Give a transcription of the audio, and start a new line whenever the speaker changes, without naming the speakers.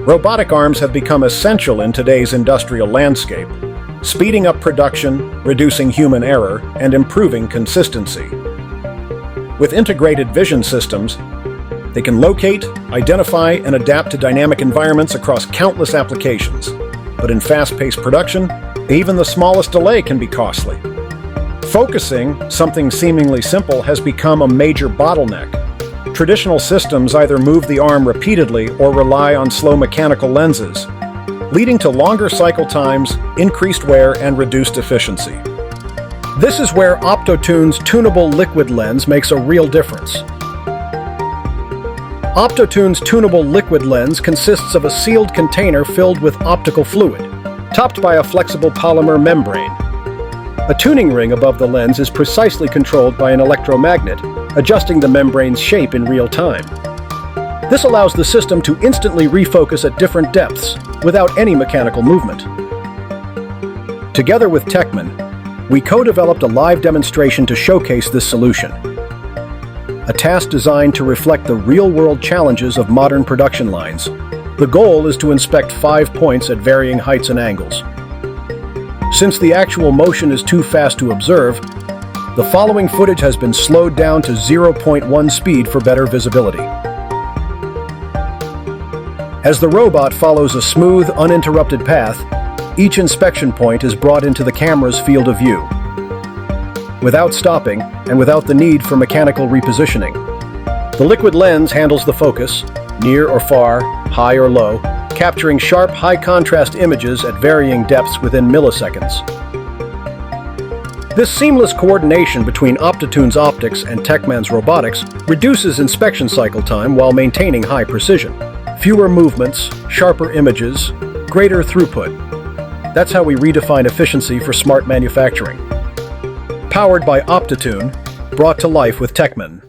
Robotic arms have become essential in today's industrial landscape, speeding up production, reducing human error, and improving consistency. With integrated vision systems, they can locate, identify, and adapt to dynamic environments across countless applications. But in fast-paced production, even the smallest delay can be costly. Focusing, something seemingly simple, has become a major bottleneck. Traditional systems either move the arm repeatedly or rely on slow mechanical lenses, leading to longer cycle times, increased wear, and reduced efficiency. This is where OptoTune's tunable liquid lens makes a real difference. OptoTune's tunable liquid lens consists of a sealed container filled with optical fluid, topped by a flexible polymer membrane. A tuning ring above the lens is precisely controlled by an electromagnet, adjusting the membrane's shape in real time. This allows the system to instantly refocus at different depths, without any mechanical movement. Together with Techman, we co-developed a live demonstration to showcase this solution. A task designed to reflect the real-world challenges of modern production lines. The goal is to inspect 5 points at varying heights and angles. Since the actual motion is too fast to observe, the following footage has been slowed down to 0.1 speed for better visibility. As the robot follows a smooth, uninterrupted path, each inspection point is brought into the camera's field of view. Without stopping, and without the need for mechanical repositioning, the liquid lens handles the focus, near or far, high or low, capturing sharp, high-contrast images at varying depths within milliseconds. This seamless coordination between OptoTune's optics and Techman's robotics reduces inspection cycle time while maintaining high precision. Fewer movements, sharper images, greater throughput. That's how we redefine efficiency for smart manufacturing. Powered by OptoTune, brought to life with Techman.